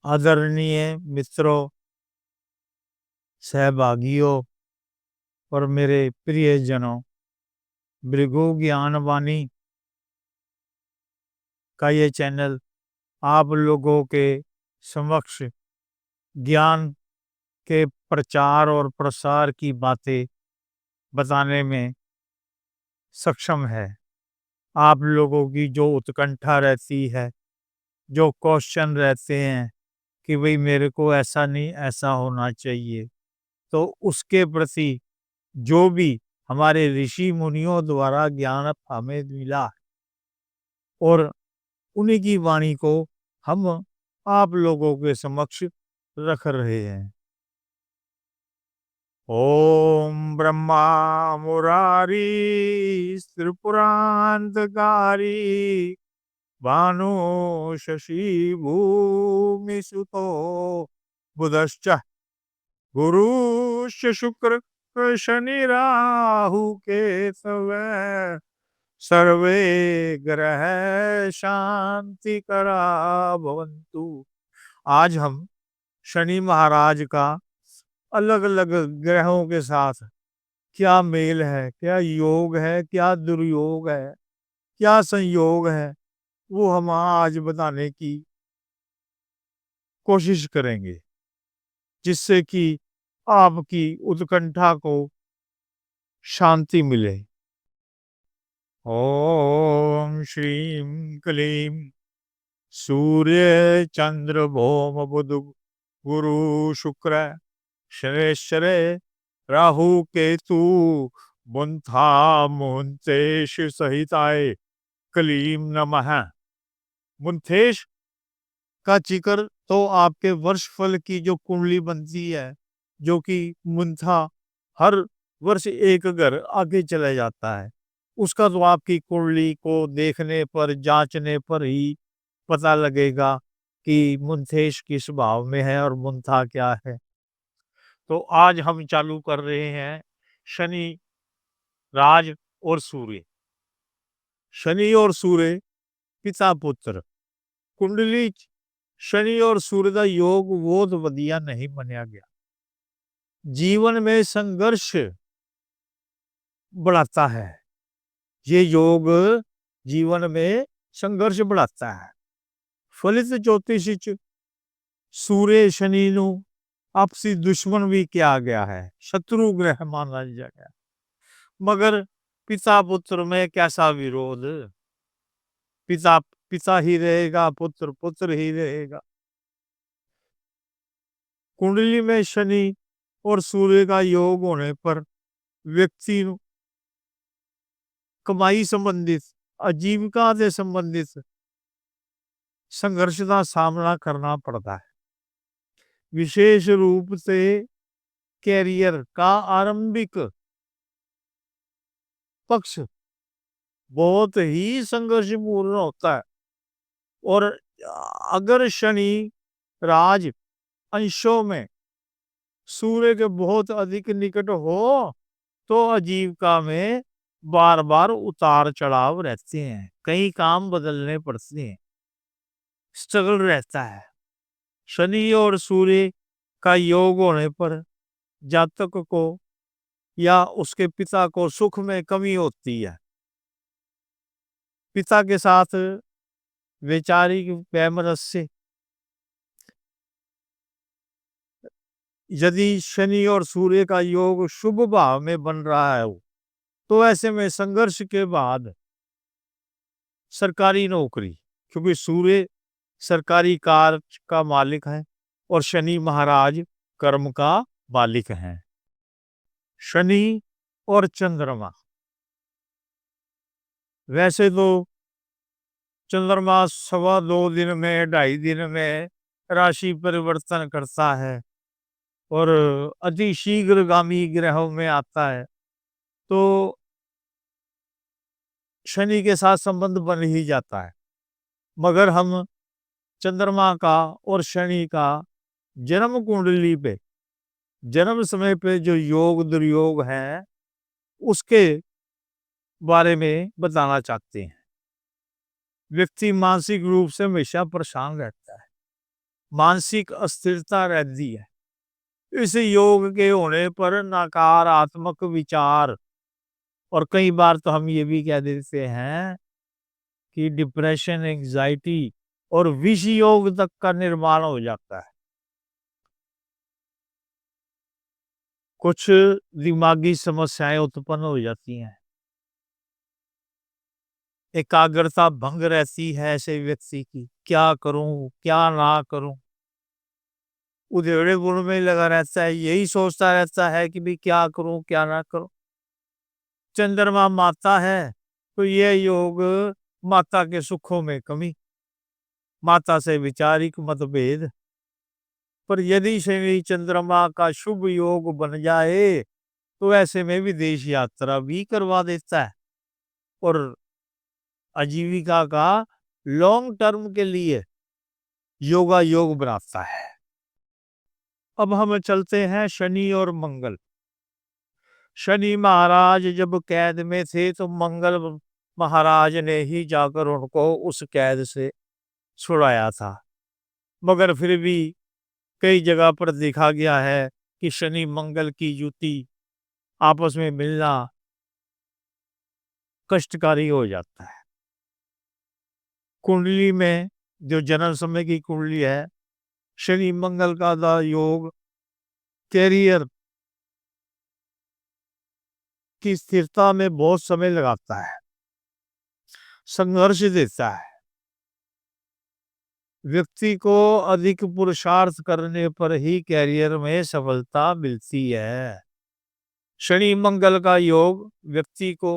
आदरणीय मित्रों, सहभागियों और मेरे प्रियजनों, भृगु ज्ञानवाणी का ये चैनल आप लोगों के समक्ष ज्ञान के प्रचार और प्रसार की बातें बताने में सक्षम है। आप लोगों की जो उत्कंठा रहती है, जो क्वेश्चन रहते हैं कि भाई मेरे को ऐसा नहीं, ऐसा होना चाहिए, तो उसके प्रति जो भी हमारे ऋषि मुनियों द्वारा ज्ञान हमें मिला और उन्हीं की वाणी को हम आप लोगों के समक्ष रख रहे हैं। ओम ब्रह्मा मुरारी त्रिपुरांतकारी भानु शशि भूमि सुतो बुधश्च गुरुश्च शुक्र शनि राहु केतवे सर्वे ग्रह शांति करा भवन्तु। आज हम शनि महाराज का अलग अलग ग्रहों के साथ क्या मेल है, क्या योग है, क्या दुर्योग है, क्या संयोग है, वो हम आज बताने की कोशिश करेंगे, जिससे कि आपकी उत्कंठा को शांति मिले। ओम श्रीम क्लीम सूर्य चंद्र भौम बुध गुरु शुक्र शनेश्वरे राहु केतु बुंथा मुंतेश सहिताय क्लीम नमः। मुंथेश का जिक्र तो आपके वर्ष फल की जो कुंडली बनती है, जो कि मुंथा हर वर्ष एक घर आगे चला जाता है, उसका तो आपकी कुंडली को देखने पर, जांचने पर ही पता लगेगा कि मुंथेश किस भाव में है और मुंथा क्या है। तो आज हम चालू कर रहे हैं शनि, राज और सूर्य। शनि और सूर्य पिता पुत्र। कुंडली शनि और सूर्य का योग बहुत बढ़िया नहीं माना गया। जीवन में संघर्ष बढ़ाता है। ये योग जीवन में संघर्ष बढ़ाता है। फलित ज्योतिष सूर्य शनि नु आपसी दुश्मन भी किया गया है, शत्रु ग्रह माना गया। मगर पिता पुत्र में कैसा विरोध? पिता पिता ही रहेगा, पुत्र पुत्र ही रहेगा। कुंडली में शनि और सूर्य का योग होने पर व्यक्ति कमाई संबंधित, आजीविका से संबंधित संघर्ष का सामना करना पड़ता है। विशेष रूप से कैरियर का आरंभिक पक्ष बहुत ही संघर्षपूर्ण होता है। और अगर शनि राज अंशों में सूर्य के बहुत अधिक निकट हो तो आजीविका में बार बार उतार चढ़ाव रहते हैं, कई काम बदलने पड़ते हैं, स्ट्रगल रहता है। शनि और सूर्य का योग होने पर जातक को या उसके पिता को सुख में कमी होती है। पिता के साथ वैचारिक वैमनस्य, यदि शनि और सूर्य का योग शुभ भाव में बन रहा है तो ऐसे में संघर्ष के बाद सरकारी नौकरी, क्योंकि सूर्य सरकारी कार्य का मालिक है और शनि महाराज कर्म का मालिक है। शनि और चंद्रमा, वैसे तो चंद्रमा 2.25 दिन में, 2.5 दिन में राशि परिवर्तन करता है और अति शीघ्रगामी ग्रहों में आता है, तो शनि के साथ संबंध बन ही जाता है। मगर हम चंद्रमा का और शनि का जन्म कुंडली पे, जन्म समय पे जो योग दुर्योग है उसके बारे में बताना चाहते हैं। व्यक्ति मानसिक रूप से हमेशा परेशान रहता है, मानसिक अस्थिरता रहती है। इस योग के होने पर नकारात्मक विचार, और कई बार तो हम ये भी कह देते हैं कि डिप्रेशन, एंग्जाइटी और विष योग तक का निर्माण हो जाता है। कुछ दिमागी समस्याएं उत्पन्न हो जाती हैं, एकाग्रता भंग रहती है ऐसे व्यक्ति की, क्या करूं क्या ना करूं, उधेड़े बुन में लगा रहता है, यही सोचता रहता है कि भी क्या करूं क्या ना करूं। चंद्रमा माता है तो यह योग माता के सुखों में कमी, माता से वैचारिक मतभेद। पर यदि शनि चंद्रमा का शुभ योग बन जाए तो ऐसे में विदेश यात्रा भी करवा देता है और आजीविका का लॉन्ग टर्म के लिए योगा योग बनाता है। अब हम चलते हैं शनि और मंगल। शनि महाराज जब कैद में थे तो मंगल महाराज ने ही जाकर उनको उस कैद से छुड़ाया था। मगर फिर भी कई जगह पर देखा गया है कि शनि मंगल की युति, आपस में मिलना कष्टकारी हो जाता है। कुंडली में जो जन्म समय की कुंडली है, शनि मंगल का योग कैरियर की स्थिरता में बहुत समय लगाता है, संघर्ष देता है। व्यक्ति को अधिक पुरुषार्थ करने पर ही कैरियर में सफलता मिलती है। शनि मंगल का योग व्यक्ति को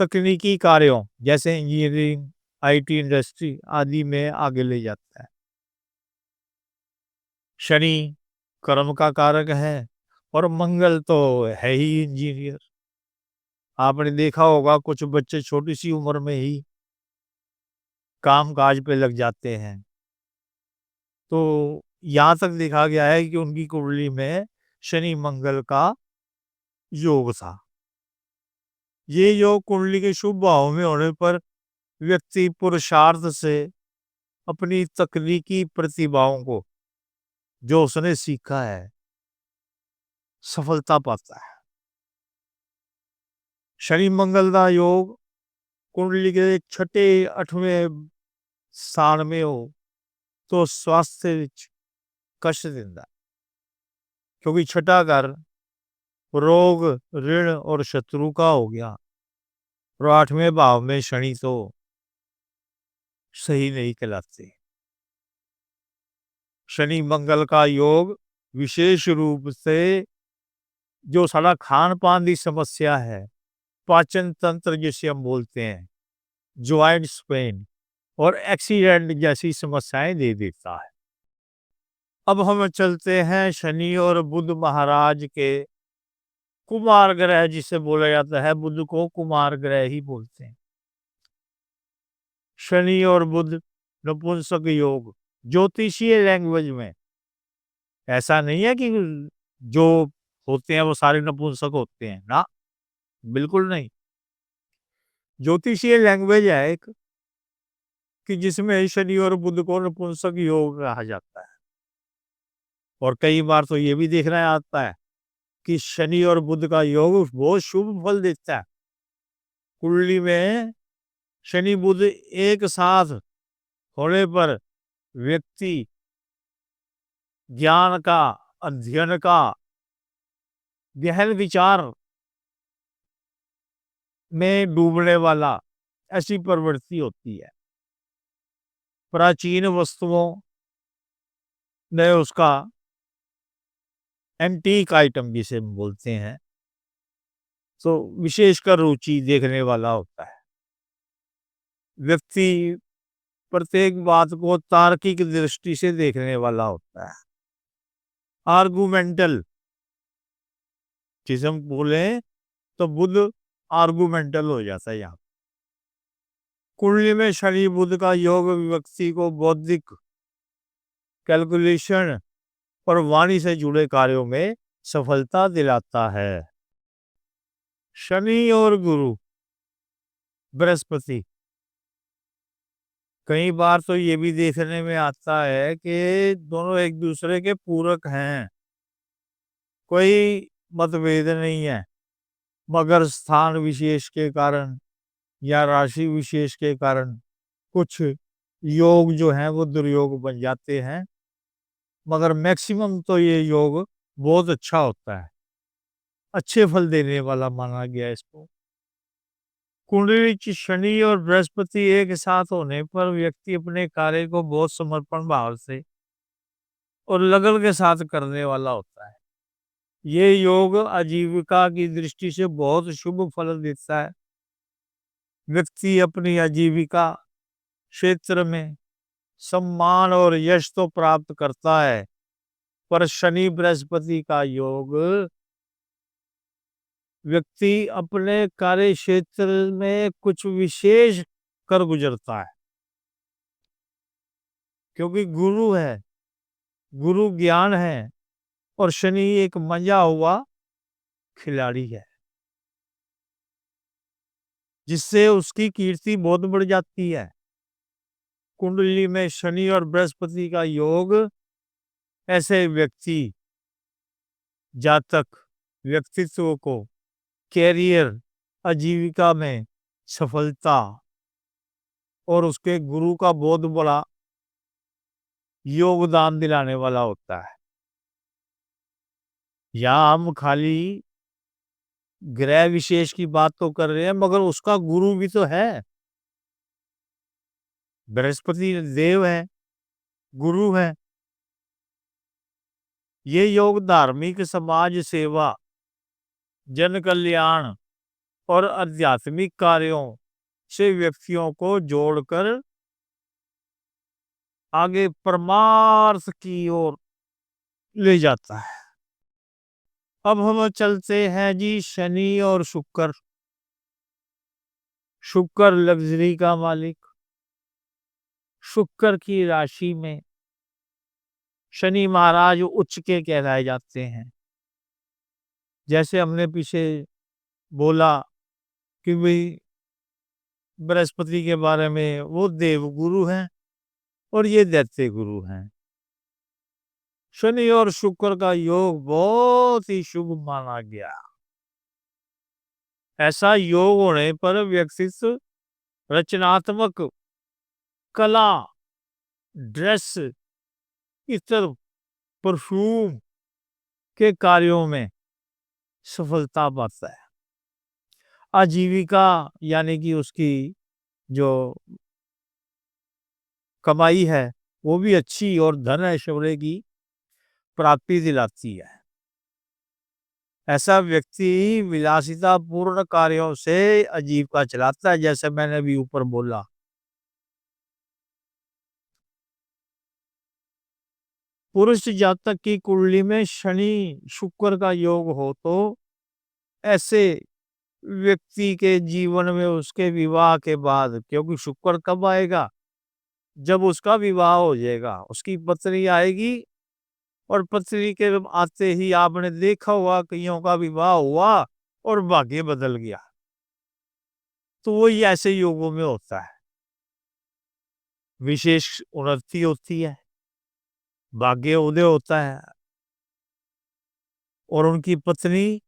तकनीकी कार्यों जैसे इंजीनियरिंग, आईटी इंडस्ट्री आदि में आगे ले जाता है। शनि कर्म का कारक है और मंगल तो है ही इंजीनियर। आपने देखा होगा कुछ बच्चे छोटी सी उम्र में ही काम काज पे लग जाते हैं। तो यहाँ तक देखा गया है कि उनकी कुंडली में शनि मंगल का योग था। ये योग कुंडली के शुभ भाव में होने पर व्यक्ति पुरुषार्थ से अपनी तकनीकी प्रतिभाओं को, जो उसने सीखा है, सफलता पाता है। शनि मंगल का योग कुंडली के छठे 8वें स्थान में हो तो स्वास्थ्य विच कष्ट दिंदा, क्योंकि छठा घर रोग, ऋण और शत्रु का हो गया और 8वें भाव में शनि तो सही नहीं कहलाते। शनि मंगल का योग विशेष रूप से जो सारा खान पान की समस्या है, पाचन तंत्र जिसे हम बोलते हैं, ज्वाइंट्स पेन और एक्सीडेंट जैसी समस्याएं दे देता है। अब हम चलते हैं शनि और बुध महाराज के कुमार ग्रह जिसे बोला जाता है, बुध को कुमार ग्रह ही बोलते हैं। शनि और बुध नपुंसक योग ज्योतिषीय लैंग्वेज में ऐसा नहीं है कि जो होते हैं वो सारे नपुंसक होते हैं ना, बिल्कुल नहीं। ज्योतिषीय लैंग्वेज है एक कि जिसमें शनि और बुध को नपुंसक योग कहा जाता है। और कई बार तो ये भी देखना आता है कि शनि और बुध का योग बहुत शुभ फल देता है। कुंडली में शनि बुध एक साथ होने पर व्यक्ति ज्ञान का, अध्ययन का, गहन विचार में डूबने वाला, ऐसी प्रवृत्ति होती है। प्राचीन वस्तुओं में उसका एंटीक आइटम जिसे हम बोलते हैं, तो विशेषकर रुचि देखने वाला होता है। व्यक्ति प्रत्येक बात को तार्किक दृष्टि से देखने वाला होता है। आर्गुमेंटल जिसे हम बोले तो बुध आर्गुमेंटल हो जाता है। यहाँ कुंडली में शनि बुध का योग व्यक्ति को बौद्धिक कैलकुलेशन और वाणी से जुड़े कार्यों में सफलता दिलाता है। शनि और गुरु बृहस्पति कई बार तो ये भी देखने में आता है कि दोनों एक दूसरे के पूरक हैं, कोई मतभेद नहीं है, मगर स्थान विशेष के कारण या राशि विशेष के कारण कुछ योग जो हैं वो दुर्योग बन जाते हैं, मगर मैक्सिमम तो ये योग बहुत अच्छा होता है, अच्छे फल देने वाला माना गया है इसको। कुंडली च शनि और बृहस्पति एक साथ होने पर व्यक्ति अपने कार्य को बहुत समर्पण भाव से और लगन के साथ करने वाला होता है। ये योग आजीविका की दृष्टि से बहुत शुभ फल देता है। व्यक्ति अपनी आजीविका क्षेत्र में सम्मान और यश तो प्राप्त करता है, पर शनि बृहस्पति का योग व्यक्ति अपने कार्य क्षेत्र में कुछ विशेष कर गुजरता है, क्योंकि गुरु है, गुरु ज्ञान है और शनि एक मंजा हुआ खिलाड़ी है, जिससे उसकी कीर्ति बहुत बढ़ जाती है। कुंडली में शनि और बृहस्पति का योग ऐसे व्यक्ति जातक व्यक्तित्व को कैरियर आजीविका में सफलता और उसके गुरु का बहुत बड़ा योगदान दिलाने वाला होता है। यहाँ हम खाली ग्रह विशेष की बात तो कर रहे हैं, मगर उसका गुरु भी तो है। बृहस्पति देव है, गुरु है। ये योग धार्मिक समाज सेवा, जन कल्याण और आध्यात्मिक कार्यों से व्यक्तियों को जोड़कर आगे परमार्थ की ओर ले जाता है। अब हम चलते हैं जी शनि और शुक्र। शुक्र लग्जरी का मालिक, शुक्र की राशि में शनि महाराज उच्च के कहलाए जाते हैं। जैसे हमने पीछे बोला कि भाई बृहस्पति के बारे में, वो देव गुरु हैं और ये दैत्य गुरु हैं। शनि और शुक्र का योग बहुत ही शुभ माना गया। ऐसा योग होने पर व्यक्तित्व रचनात्मक, कला, ड्रेस, इतर, परफ्यूम के कार्यों में सफलता पाता है। आजीविका यानी कि उसकी जो कमाई है वो भी अच्छी और धन ऐश्वर्य की प्राप्ति दिलाती है। ऐसा व्यक्ति विलासिता पूर्ण कार्यों से आजीविका चलाता है, जैसे मैंने अभी ऊपर बोला। पुरुष जातक की कुंडली में शनि शुक्र का योग हो तो ऐसे व्यक्ति के जीवन में उसके विवाह के बाद, क्योंकि शुक्र कब आएगा, जब उसका विवाह हो जाएगा, उसकी पत्नी आएगी और पत्नी के आते ही आपने देखा हुआ कईयों का विवाह हुआ और भाग्य बदल गया। तो वही ऐसे योगों में होता है, विशेष उन्नति होती है, भाग्य उदय होता है और उनकी पत्नी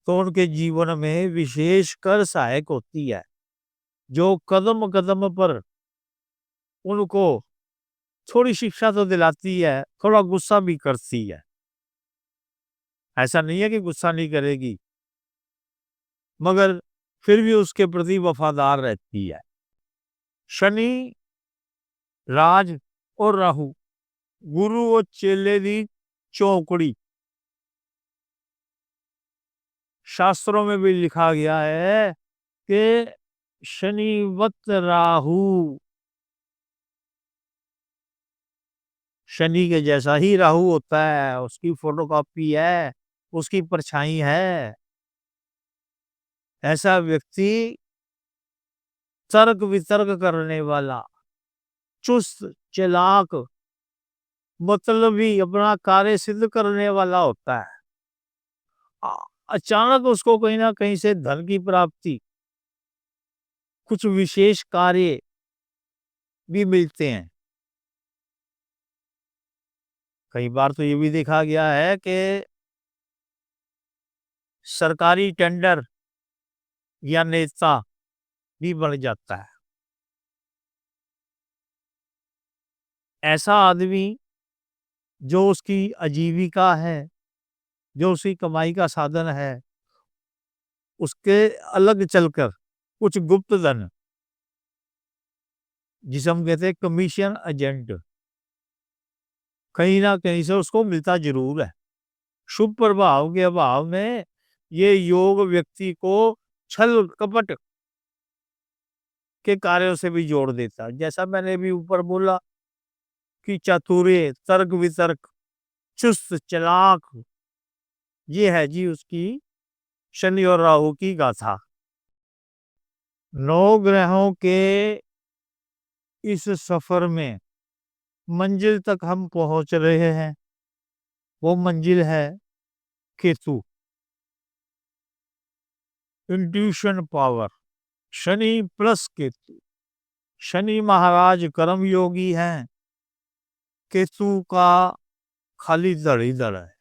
तो उनके जीवन में विशेष कर सहायक होती है, जो कदम कदम पर उनको थोड़ी शिक्षा तो दिलाती है, थोड़ा गुस्सा भी करती है। ऐसा नहीं है कि गुस्सा नहीं करेगी, मगर फिर भी उसके प्रति वफादार रहती है। शनि, राज और राहु, गुरु और चेले दी चौकड़ी। शास्त्रों में भी लिखा गया है कि शनिवत राहु, शनि के जैसा ही राहु होता है, उसकी फोटोकॉपी है, उसकी परछाई है। ऐसा व्यक्ति तर्क वितर्क करने वाला, चुस्त, चालाक, मतलबी, अपना कार्य सिद्ध करने वाला होता है। अचानक उसको कहीं ना कहीं से धन की प्राप्ति, कुछ विशेष कार्य भी मिलते हैं। कई बार तो ये भी देखा गया है कि सरकारी टेंडर या नेता भी बन जाता है। ऐसा आदमी जो उसकी आजीविका है, जो उसकी कमाई का साधन है, उसके अलग चलकर कुछ गुप्त धन, जिसे हम कहते हैं कमीशन एजेंट, कहीं न कहीं से उसको मिलता ज़रूर है। शुभ प्रभाव के अभाव में ये योग व्यक्ति को छल कपट के कार्यों से भी जोड़ देता है। जैसा मैंने अभी ऊपर बोला कि चातुर्य, तर्क वितर्क, चुस्त चालाक, ये है जी उसकी शनि और राहु की गाथा। 9 ग्रहों के इस सफर में मंजिल तक हम पहुंच रहे हैं। वो मंजिल है Ketu, intuition power, Shani plus Ketu. Shani महाराज कर्म योगी हैं, केतु का खाली धड़ ही धड़ है।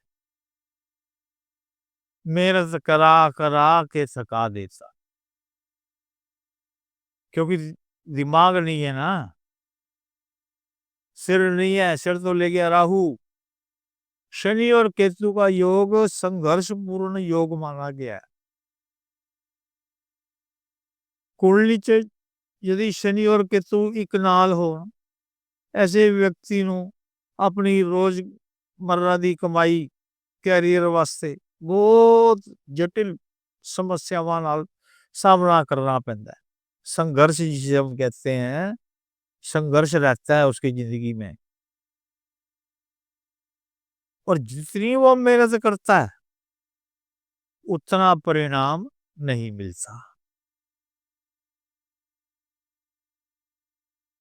मेहनत करा करा के थका देता, क्योंकि दिमाग नहीं है ना, सिर नहीं है, सिर तो ले गया राहु। शनि और केतु का योग संघर्षपूर्ण योग माना गया है। कुंडली च यदि शनि और केतु एक नाल हो, ऐसे व्यक्ति ਨੂੰ ਆਪਣੀ ਰੋਜ਼ਮर्रा ਦੀ ਕਮਾਈ, ਕੈਰੀਅਰ ਵਾਸਤੇ ਬਹੁਤ ਜਟਿਲ समस्यावां नाल सामना करना पैंदा है। संघर्ष जिसे हम कहते हैं, संघर्ष रहता है उसकी जिंदगी में। और जितनी वो मेहनत करता है, उतना परिणाम नहीं मिलता।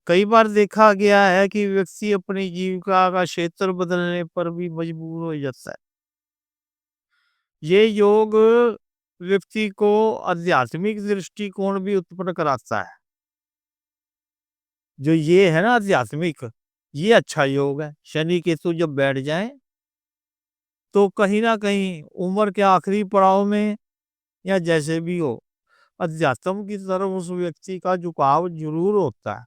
कई बार देखा गया है कि व्यक्ति अपनी जीविका का क्षेत्र बदलने पर भी मजबूर हो जाता है। ये योग व्यक्ति को आध्यात्मिक दृष्टिकोण भी उत्पन्न कराता है। जो ये है ना आध्यात्मिक, ये अच्छा योग है। शनि केतु जब बैठ जाएं तो कहीं ना कहीं उम्र के आखिरी पड़ाव में या जैसे भी हो, अध्यात्म की तरफ उस व्यक्ति का झुकाव जरूर होता है।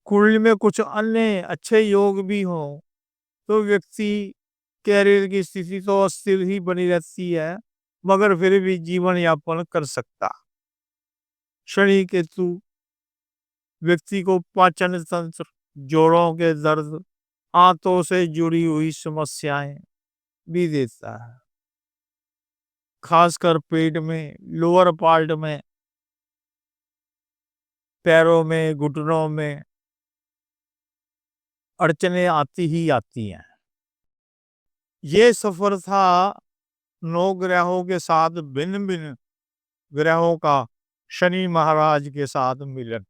कुंडली में कुछ अन्य अच्छे योग भी हो तो व्यक्ति कैरियर की स्थिति तो अस्थिर ही बनी रहती है, मगर फिर भी जीवन यापन कर सकता। शनि केतु व्यक्ति को पाचन तंत्र, जोड़ों के दर्द, आंतों से जुड़ी हुई समस्याएं भी देता है। खासकर पेट में, लोअर पार्ट में, पैरों में, घुटनों में अड़चने आती ही आती हैं। ये सफर था 9 ग्रहों के साथ भिन्न-भिन्न ग्रहों का शनि महाराज के साथ मिलन।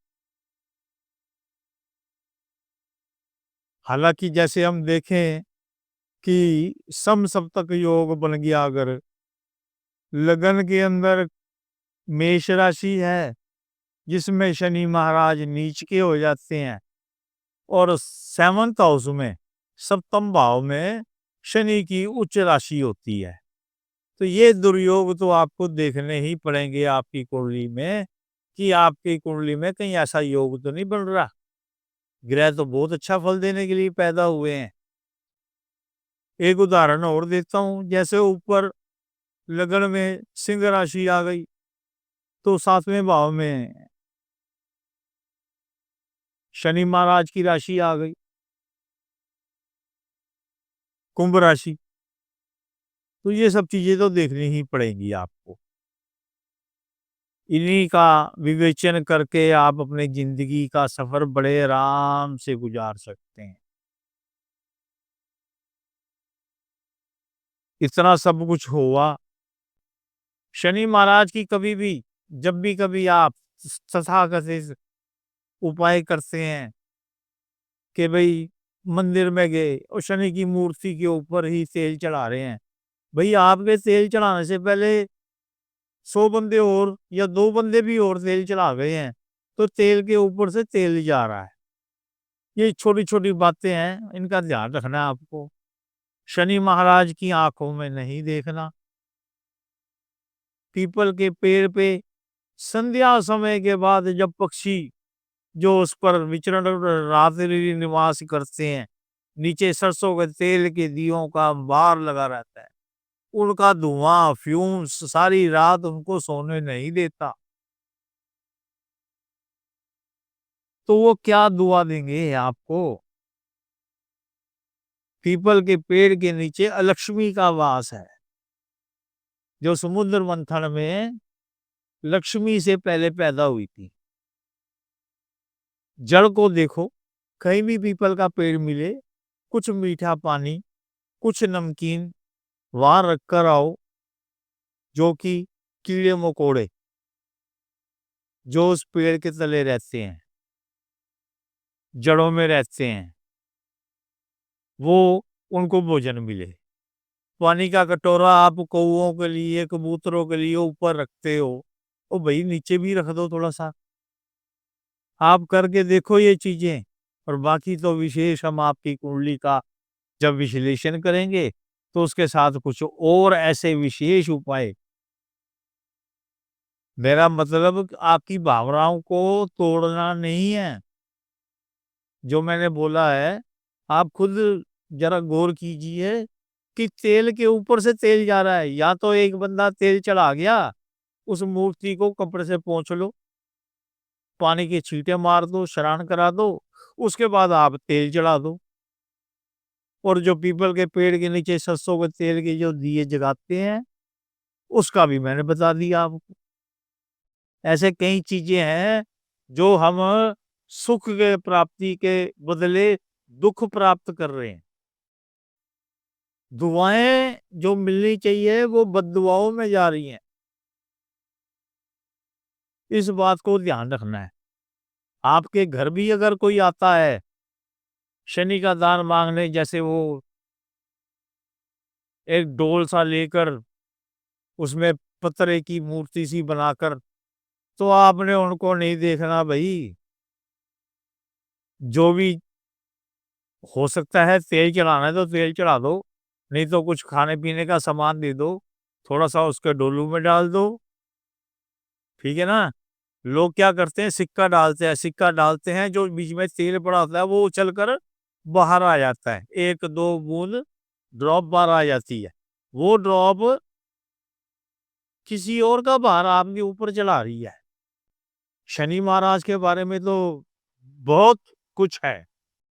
हालांकि जैसे हम देखें कि समसप्तक योग बन गया, अगर लगन के अंदर मेष राशि है जिसमें शनि महाराज नीच के हो जाते हैं, और 7th हाउस में, सप्तम भाव में शनि की उच्च राशि होती है, तो ये दुर्योग तो आपको देखने ही पड़ेंगे आपकी कुंडली में, कि आपकी कुंडली में कहीं ऐसा योग तो नहीं बन रहा। ग्रह तो बहुत अच्छा फल देने के लिए पैदा हुए हैं। एक उदाहरण और देता हूं, जैसे ऊपर लगन में सिंह राशि आ गई तो 7वें भाव में शनि महाराज की राशि आ गई, कुंभ राशि। तो ये सब चीजें तो देखनी ही पड़ेंगी आपको। इन्हीं का विवेचन करके आप अपने जिंदगी का सफर बड़े आराम से गुजार सकते हैं। इतना सब कुछ हुआ, शनि महाराज की कभी भी, जब भी कभी आप तथाकथित उपाय करते हैं कि भाई मंदिर में गए और शनि की मूर्ति के ऊपर ही तेल चढ़ा रहे हैं, भाई आपके तेल चढ़ाने से पहले 100 बंदे और या 2 बंदे भी और तेल चढ़ा गए हैं, तो तेल के ऊपर से तेल जा रहा है। ये छोटी-छोटी बातें हैं, इनका ध्यान रखना है आपको। शनि महाराज की आँखों में नहीं देखना। पीपल के पेड़ पे संध्या समय के बाद जब पक्षी जो उस पर विचरण रात्रि निवास करते हैं, नीचे सरसों के तेल के दियों का अंबार लगा रहता है। उनका धुआं, फ्यूम्स सारी रात उनको सोने नहीं देता। तो वो क्या दुआ देंगे आपको? पीपल के पेड़ के नीचे अलक्ष्मी का वास है। जो समुद्र मंथन में लक्ष्मी से पहले पैदा हुई थी। जड़ को देखो, कहीं भी पीपल का पेड़ मिले, कुछ मीठा पानी, कुछ नमकीन वहां रख कर आओ, जो कि कीड़े मकोड़े जो उस पेड़ के तले रहते हैं, जड़ों में रहते हैं, वो उनको भोजन मिले। पानी का कटोरा आप कौओं के लिए, कबूतरों के लिए ऊपर रखते हो, ओ भाई नीचे भी रख दो थोड़ा सा। आप करके देखो ये चीजें। और बाकी तो विशेष हम आपकी कुंडली का जब विश्लेषण करेंगे, तो उसके साथ कुछ और ऐसे विशेष उपाय। मेरा मतलब आपकी भावनाओं को तोड़ना नहीं है। जो मैंने बोला है, आप खुद जरा गौर कीजिए कि तेल के ऊपर से तेल जा रहा है। या तो एक बंदा तेल चढ़ा गया, उस मूर्ति को कपड़े से पोंछ लो, पानी के छींटे मार दो, स्नान करा दो, उसके बाद आप तेल चढ़ा दो। और जो पीपल के पेड़ के नीचे सरसों के तेल के जो दिए जगाते हैं, उसका भी मैंने बता दिया आपको। ऐसे कई चीजें हैं जो हम सुख के प्राप्ति के बदले दुख प्राप्त कर रहे हैं। दुआएं जो मिलनी चाहिए वो बद्दुआओं में जा रही हैं। इस बात को ध्यान रखना है। आपके घर भी अगर कोई आता है शनि का दान मांगने, जैसे वो एक डोल सा लेकर उसमें पत्थर की मूर्ति सी बनाकर, तो आपने उनको नहीं देखना भाई। जो भी हो सकता है, तेल चढ़ाना है तो तेल चढ़ा दो, नहीं तो कुछ खाने पीने का सामान दे दो, थोड़ा सा उसके डोलू में डाल दो। ठीक है ना? लोग क्या करते हैं, सिक्का डालते हैं, सिक्का डालते हैं, जो बीच में तेल पड़ा होता है वो उछल कर बाहर आ जाता है, एक दो बूंद ड्रॉप बाहर आ जाती है। वो ड्रॉप किसी और का भार आपके ऊपर चढ़ा रही है। शनि महाराज के बारे में तो बहुत कुछ है।